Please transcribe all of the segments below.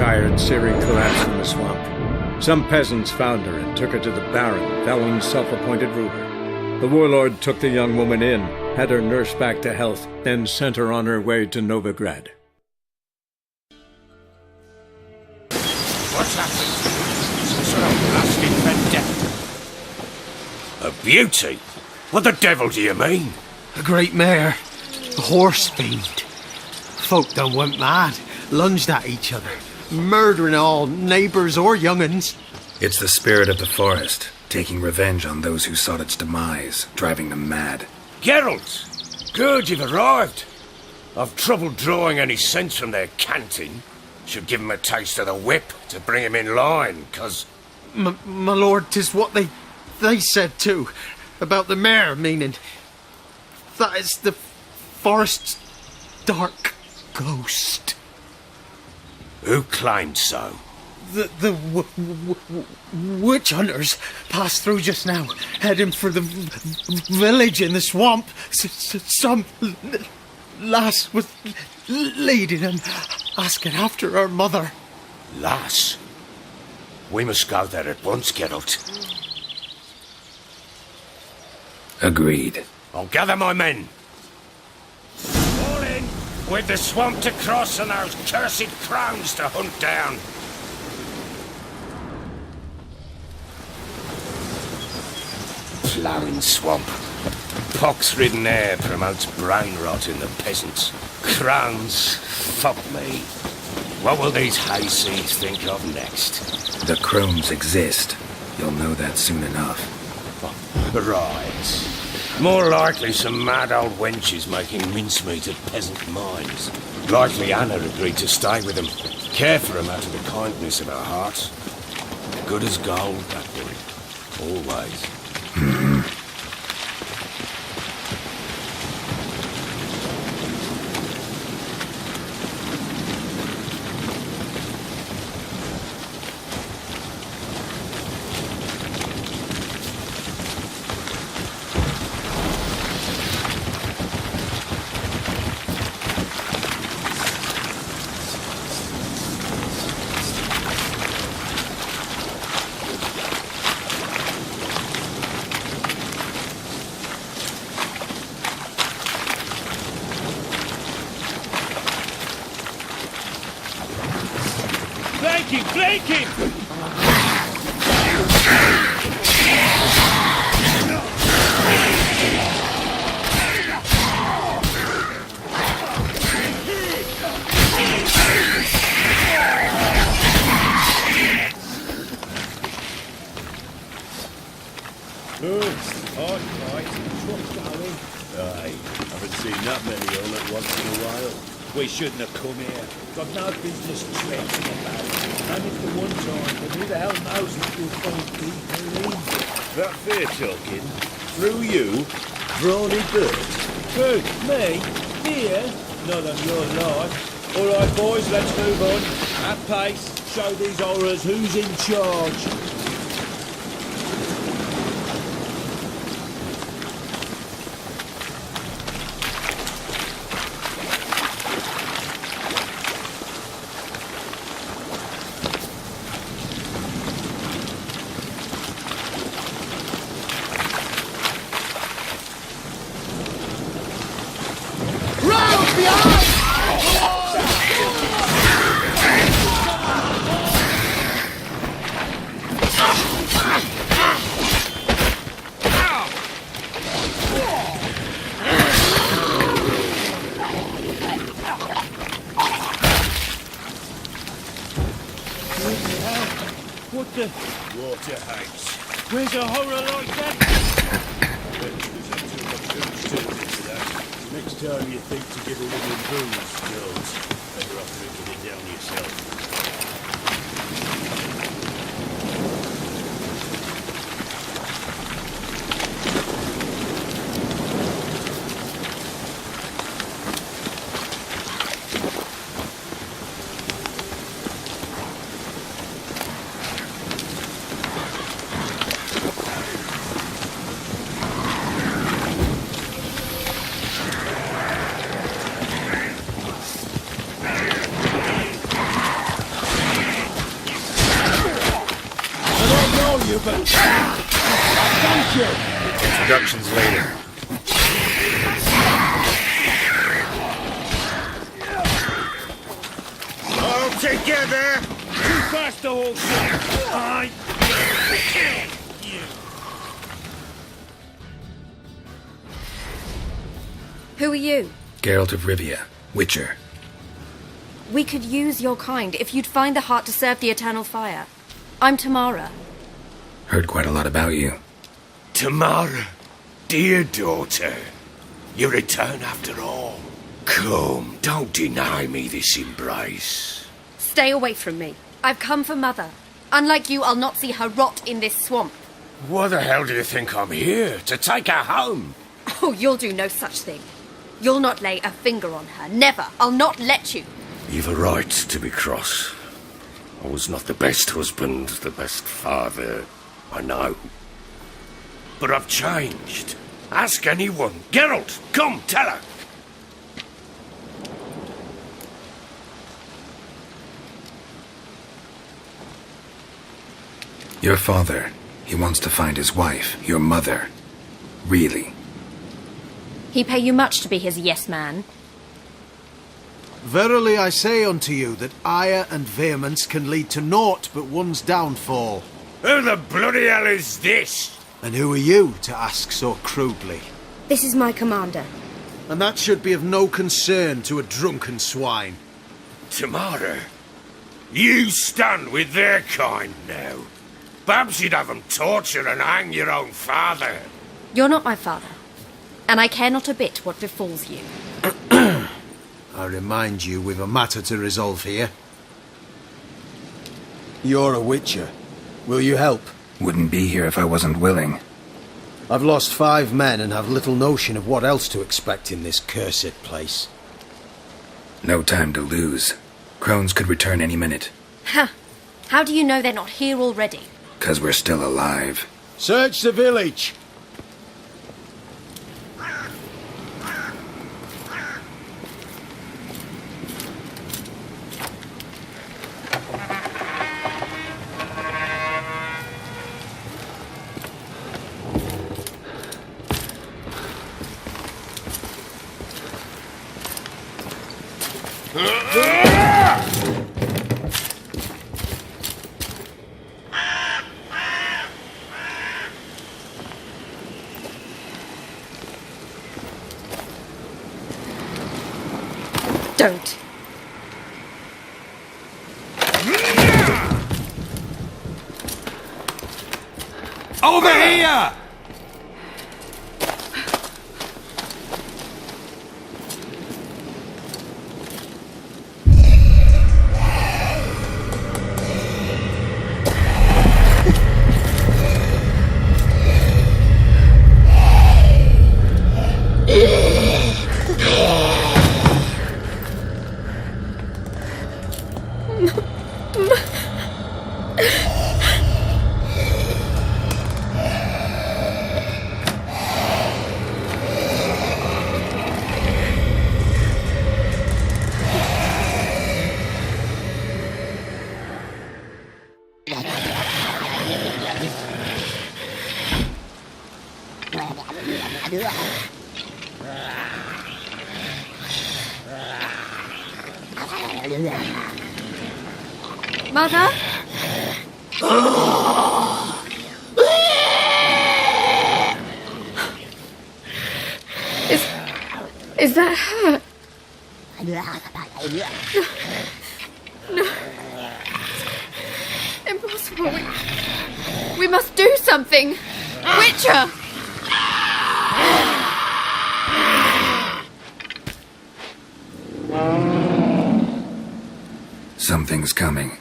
tired, Ciri collapsed in the swamp. Some peasants found her and took her to the Baron, Felon's self-appointed ruler. The warlord took the young woman in, had her nursed back to health, then sent her on her way to Novigrad. What's happened? Some sort of blasted vendetta. A beauty? What the devil do you mean? A great mare. A horse fiend. Folk done went mad, lunged at each other, murdering all neighbours or young'uns. It's the spirit of the forest, taking revenge on those who sought its demise, driving them mad. Geralt! Good, you've arrived. I've trouble drawing any sense from their canting. Should give 'em a taste of the whip to bring 'em in line, 'cause... My lord, 'tis what they said too, about the mare, meaning that is the forest's dark ghost. Who claimed so? The witch hunters passed through just now, heading for the village in the swamp. Some lass was leading them, asking after her mother. Lass? We must go there at once, Geralt. Agreed. I'll gather my men. All in, with the swamp to cross and those cursed crows to hunt down. Ploughing swamp. Pox-ridden air promotes brain rot in the peasants. Crowns, fuck me. What will these hayseeds think of next? The crones exist. You'll know that soon enough. Right. More likely some mad old wenches making mincemeat at peasant mines. Likely Anna agreed to stay with them. Care for them out of the kindness of her heart. Good as gold, that boy. Always. Flank him! Aye, haven't seen that many all at once in a while. We shouldn't have come here. Got no business traipsing about. And if the one time, but who the hell knows if you'll find people in? That fair talking. Through you, brawny bird. Who? Me? Here? Not on your life. All right, boys, let's move on. At pace, show these horrors who's in charge. What the? Water house. Where's a horror like that? Next time you think to give a woman booze, girls, better off drinking it down yourself. but... Thank you! Introductions later. All together! Too fast, the whole thing! I... Who are you? Geralt of Rivia, Witcher. We could use your kind if you'd find the heart to serve the eternal fire. I'm Tamara. Heard quite a lot about you. Tamara, dear daughter, you return after all. Come, don't deny me this embrace. Stay away from me. I've come for Mother. Unlike you, I'll not see her rot in this swamp. What the hell do you think I'm here? To take her home? Oh, you'll do no such thing. You'll not lay a finger on her. Never. I'll not let you. You've a right to be cross. I was not the best husband, the best father, I know. But I've changed. Ask anyone. Geralt, come, tell her. Your father, he wants to find his wife, your mother. Really? He pay you much to be his yes man. Verily I say unto you that ire and vehemence can lead to naught but one's downfall. Who the bloody hell is this? And who are you to ask so crudely? This is my commander. And that should be of no concern to a drunken swine. Tamara, you stand with their kind now. Perhaps you'd have them torture and hang your own father. You're not my father. And I care not a bit what befalls you. I remind you we've a matter to resolve here. You're a witcher. Will you help? Wouldn't be here if I wasn't willing. I've lost 5 men and have little notion of what else to expect in this cursed place. No time to lose. Crones could return any minute. Ha! How do you know they're not here already? 'Cause we're still alive. Search the village! Don't. Over here! Mother? Is that her? No. Impossible. We must do something. Witcher! Something's coming.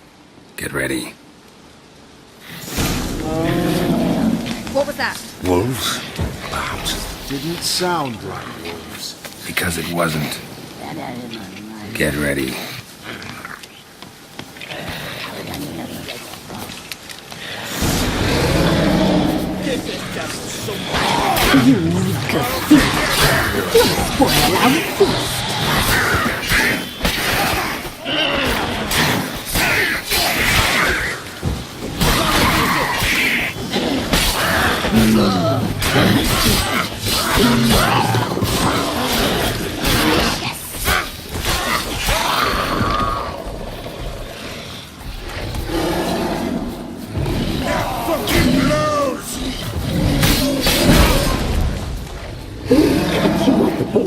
Get ready. What was that? Wolves? Perhaps. Didn't sound like wolves. Because it wasn't. Get ready. You make a feast. You'll spoil our feast.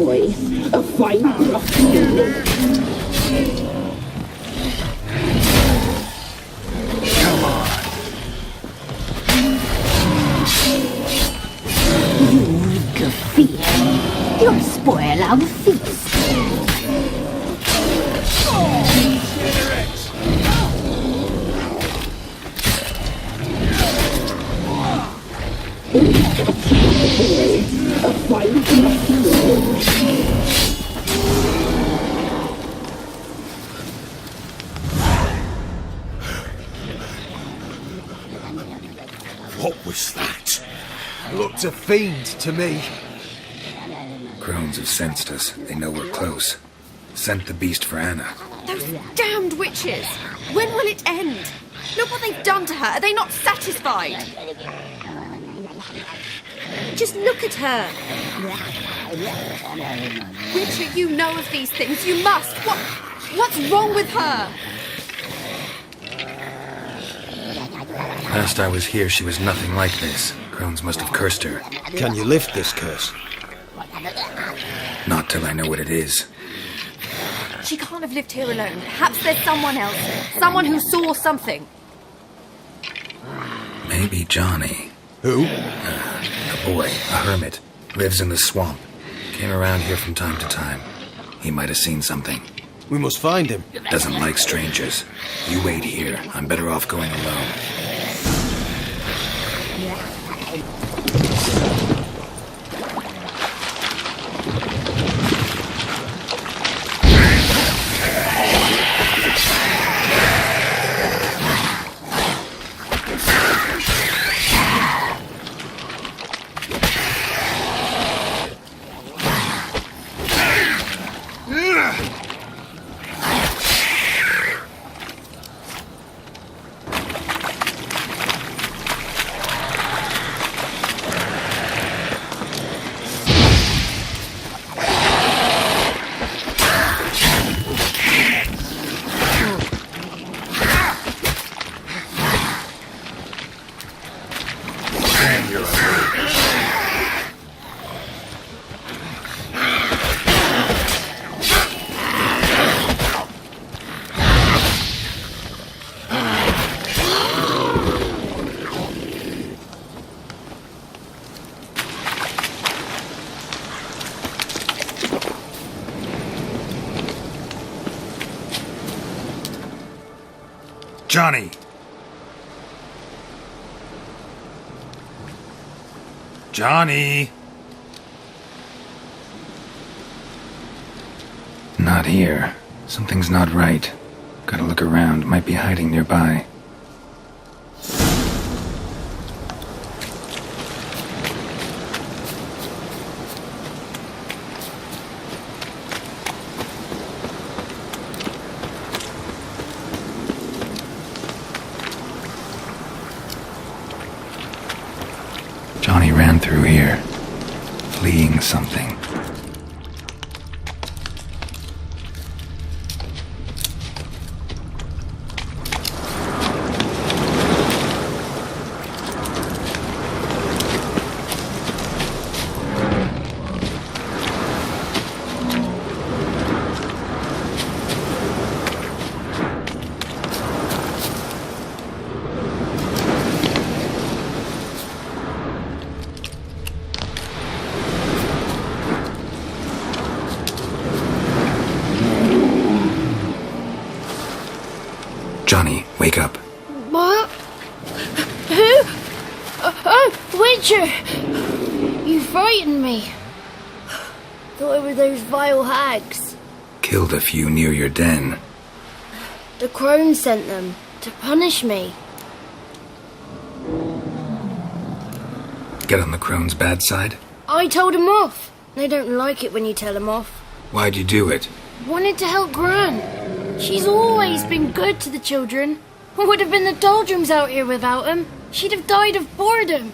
boy, a fine rough. You fear. You'll spoil our feast. A fine What was that? Looked a fiend to me. Crones have sensed us. They know we're close. Sent the beast for Anna. Those damned witches! When will it end? Look what they've done to her. Are they not satisfied? Just look at her. Richard, you know of these things. You must. What's wrong with her? Last I was here, she was nothing like this. Crones must have cursed her. Can you lift this curse? Not till I know what it is. She can't have lived here alone. Perhaps there's someone else. Someone who saw something. Maybe Johnny. Who? A boy, a hermit. Lives in the swamp. Came around here from time to time. He might have seen something. We must find him. Doesn't like strangers. You wait here. I'm better off going alone. Johnny! Johnny! Not here. Something's not right. Gotta look around. Might be hiding nearby. Johnny ran through here, fleeing something. Johnny, wake up. What? Who? Oh, Witcher! You frightened me. Thought it were those vile hags. Killed a few near your den. The crone sent them to punish me. Get on the crone's bad side? I told them off. They don't like it when you tell them off. Why'd you do it? Wanted to help Gran. She's always been good to the children. What would have been the doldrums out here without him? She'd have died of boredom.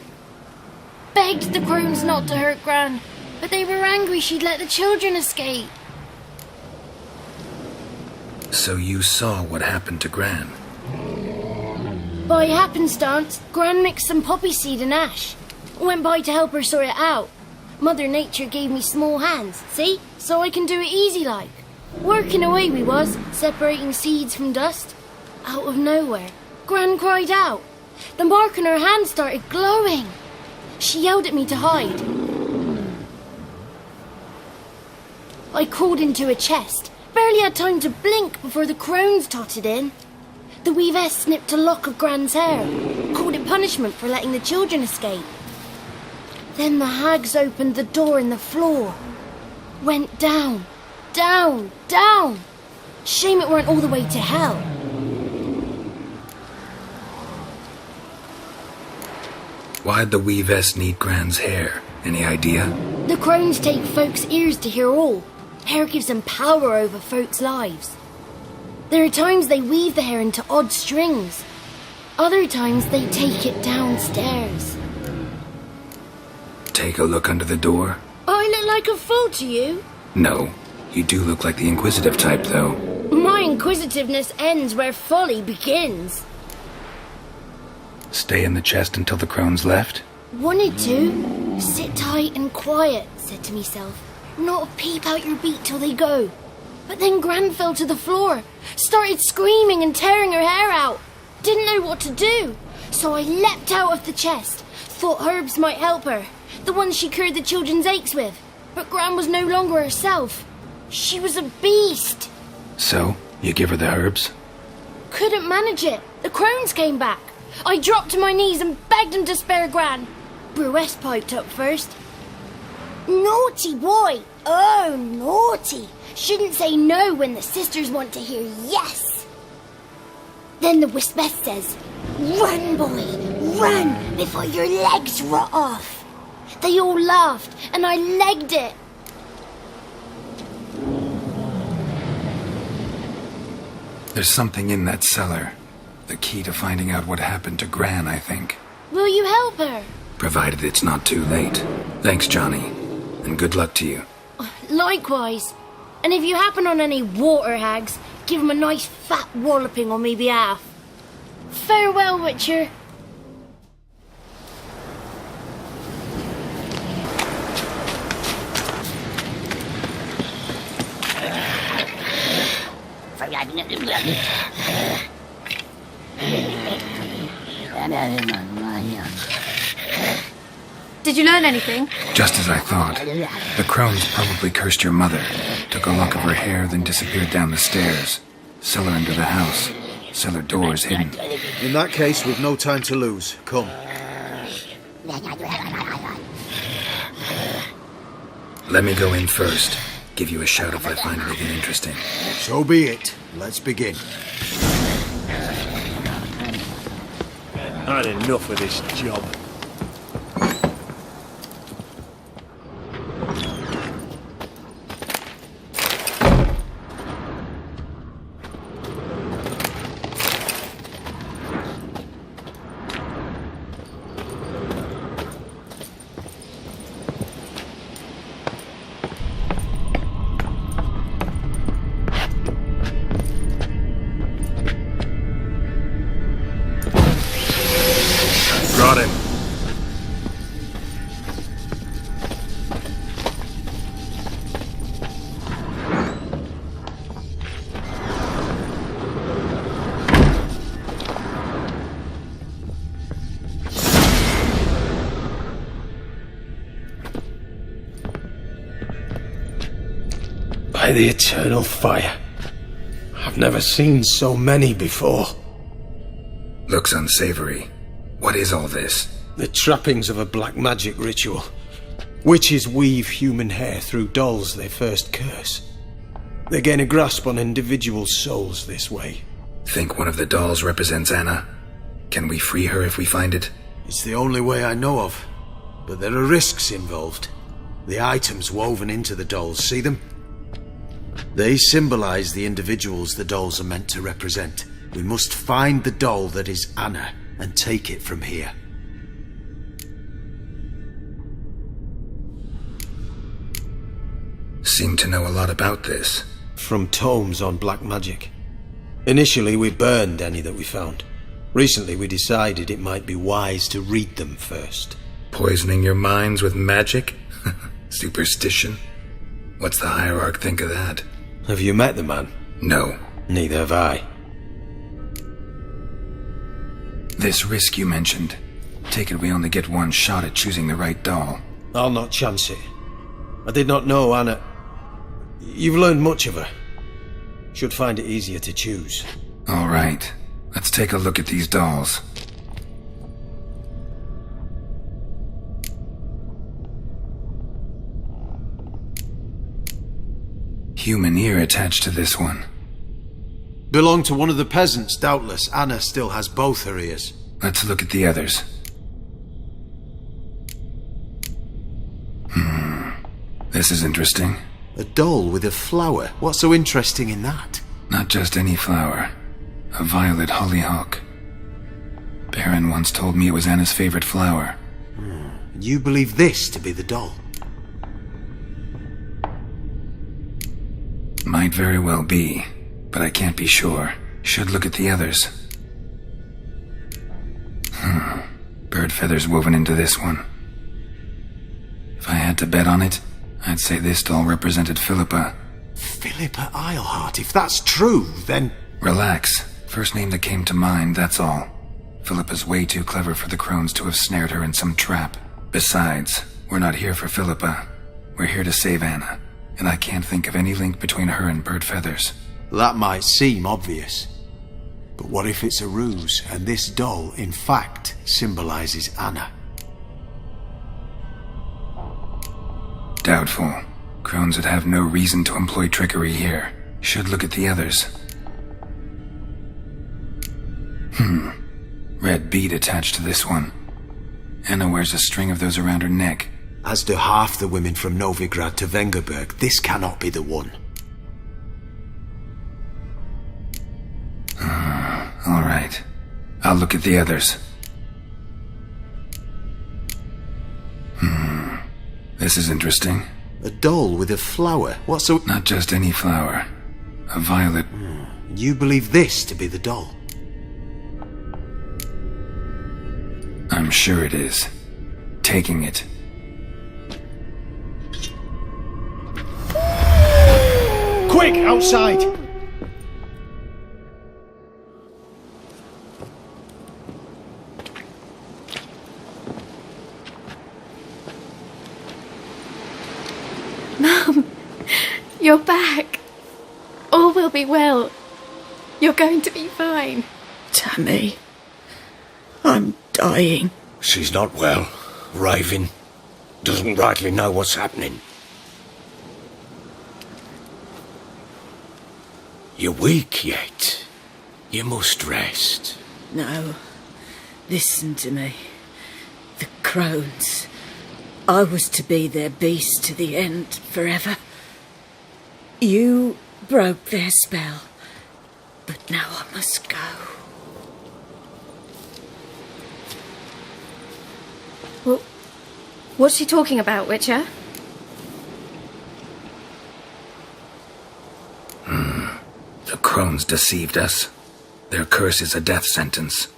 Begged the crones not to hurt Gran, but they were angry she'd let the children escape. So you saw what happened to Gran? By happenstance, Gran mixed some poppy seed and ash. Went by to help her sort it out. Mother Nature gave me small hands, see? So I can do it easy like. Working away we was, separating seeds from dust. Out of nowhere, Gran cried out. The mark on her hand started glowing. She yelled at me to hide. I crawled into a chest. Barely had time to blink before the crones totted in. The weavess snipped a lock of Gran's hair, called it punishment for letting the children escape. Then the hags opened the door in the floor. Went down, down, down. Shame it weren't all the way to hell. Why'd the weavess need Gran's hair? Any idea? The crones take folks' ears to hear all. Hair gives them power over folks' lives. There are times they weave the hair into odd strings. Other times they take it downstairs. Take a look under the door? I look like a fool to you? No. You do look like the inquisitive type, though. My inquisitiveness ends where folly begins. Stay in the chest until the crones left? Wanted to. Sit tight and quiet, said to myself. Not a peep out your beat till they go. But then Gran fell to the floor, started screaming and tearing her hair out. Didn't know what to do. So I leapt out of the chest. Thought herbs might help her, the ones she cured the children's aches with. But Gran was no longer herself. She was a beast. So, you give her the herbs? Couldn't manage it. The crones came back. I dropped to my knees and begged them to spare Gran. Bruess piped up first. Naughty boy! Oh, naughty! Shouldn't say no when the sisters want to hear yes. Then the Wispess says, run, boy, run before your legs rot off. They all laughed and I legged it. There's something in that cellar. The key to finding out what happened to Gran, I think. Will you help her? Provided it's not too late. Thanks, Johnny. And good luck to you. Likewise. And if you happen on any water hags, give them a nice fat walloping on me behalf. Farewell, Witcher. Did you learn anything? Just as I thought. The crones probably cursed your mother, took a lock of her hair, then disappeared down the stairs. Cellar under the house. Cellar doors hidden. In that case, we've no time to lose. Come. Let me go in first. Give you a shout if I find anything interesting. So be it. Let's begin. Had enough of this job. Got him. By the eternal fire. I've never seen so many before. Looks unsavory. What is all this? The trappings of a black magic ritual. Witches weave human hair through dolls they first curse. They gain a grasp on individual souls this way. Think one of the dolls represents Anna? Can we free her if we find it? It's the only way I know of. But there are risks involved. The items woven into the dolls, see them? They symbolize the individuals the dolls are meant to represent. We must find the doll that is Anna and take it from here. Seem to know a lot about this. From tomes on black magic. Initially we burned any that we found. Recently we decided it might be wise to read them first. Poisoning your minds with magic? Superstition? What's the hierarch think of that? Have you met the man? No. Neither have I. This risk you mentioned. Take it we only get one shot at choosing the right doll. I'll not chance it. I did not know Anna. You've learned much of her. Should find it easier to choose. All right. Let's take a look at these dolls. Human ear attached to this one. Belonged to one of the peasants, doubtless. Anna still has both her ears. Let's look at the others. This is interesting. A doll with a flower. What's so interesting in that? Not just any flower. A violet hollyhock. Baron once told me it was Anna's favorite flower. And you believe this to be the doll? Might very well be, but I can't be sure. Should look at the others. Bird feathers woven into this one. If I had to bet on it, I'd say this doll represented Philippa. Philippa Eilhart. If that's true, then... Relax. First name that came to mind, that's all. Philippa's way too clever for the crones to have snared her in some trap. Besides, we're not here for Philippa. We're here to save Anna. And I can't think of any link between her and bird feathers. That might seem obvious. But what if it's a ruse, and this doll, in fact, symbolizes Anna? Doubtful. Crones would have no reason to employ trickery here. Should look at the others. Red bead attached to this one. Anna wears a string of those around her neck. As do half the women from Novigrad to Vengerberg. This cannot be the one. All right. I'll look at the others. This is interesting. A doll with a flower. What's so... Not just any flower. A violet... You believe this to be the doll? I'm sure it is. Taking it. Quick, outside! Mum, you're back. All will be well. You're going to be fine. Tammy, I'm dying. She's not well. Raving. Doesn't rightly know what's happening. You're weak yet. You must rest. No, listen to me. The crones. I was to be their beast to the end, forever. You broke their spell, but now I must go. Well, what's she talking about, Witcher? The crones deceived us. Their curse is a death sentence.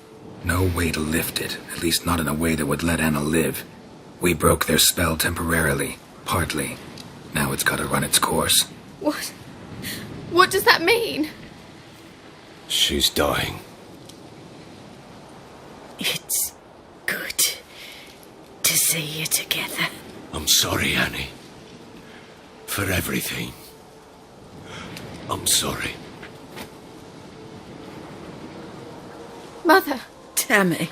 No way to lift it, at least not in a way that would let Anna live. We broke their spell temporarily, partly. Now it's gotta run its course. What? What does that mean? She's dying. It's good to see you together. I'm sorry, Annie. For everything. I'm sorry. Mother. Tammy,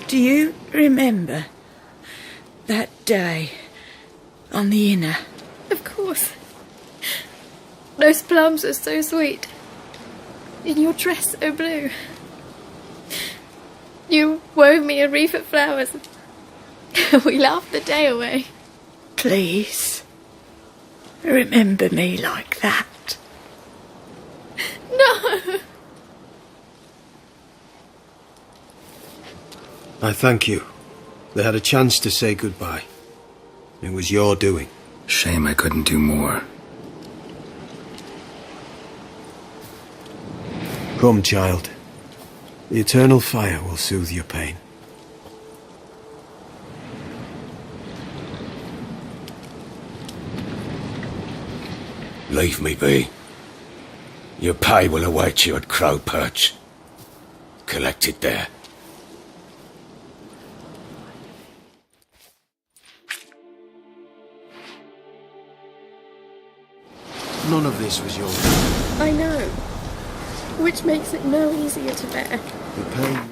do you remember that day on the inner? Of course. Those plums are so sweet. In your dress so blue. You wove me a wreath of flowers. We laughed the day away. Please, remember me like that. No! I thank you. They had a chance to say goodbye. It was your doing. Shame I couldn't do more. Come, child. The eternal fire will soothe your pain. Leave me be. Your pay will await you at Crow Perch. Collect it there. None of this was yours. I know. Which makes it no easier to bear. The pain.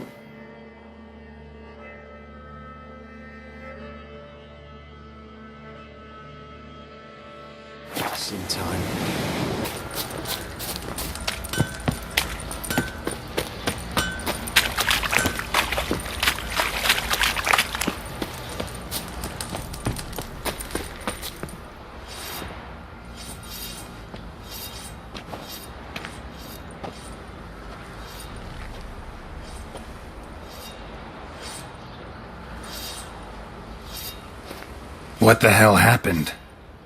It's in time. What the hell happened?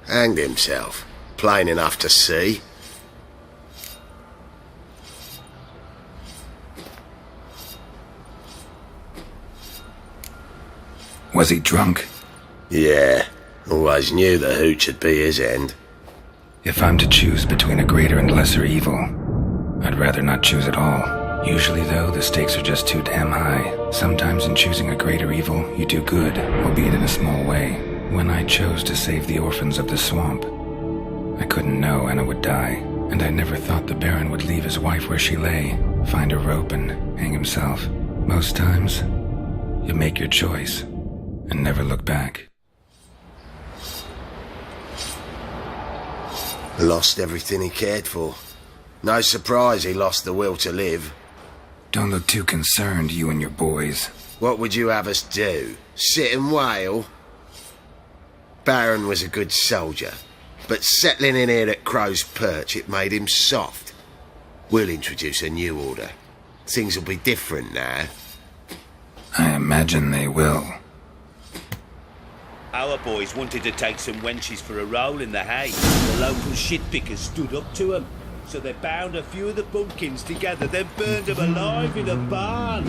Hanged himself. Plain enough to see. Was he drunk? Yeah. Always knew the hooch would be his end. If I'm to choose between a greater and lesser evil, I'd rather not choose at all. Usually, though, the stakes are just too damn high. Sometimes in choosing a greater evil, you do good, albeit in a small way. When I chose to save the orphans of the swamp, I couldn't know Anna would die, and I never thought the Baron would leave his wife where she lay, find a rope and hang himself. Most times, you make your choice and never look back. Lost everything he cared for. No surprise he lost the will to live. Don't look too concerned, you and your boys. What would you have us do? Sit and wail? Baron was a good soldier, but settling in here at Crow's Perch, it made him soft. We'll introduce a new order. Things will be different now. I imagine they will. Our boys wanted to take some wenches for a roll in the hay. The local shitpickers stood up to them, so they bound a few of the bumpkins together, then burned them alive in a barn.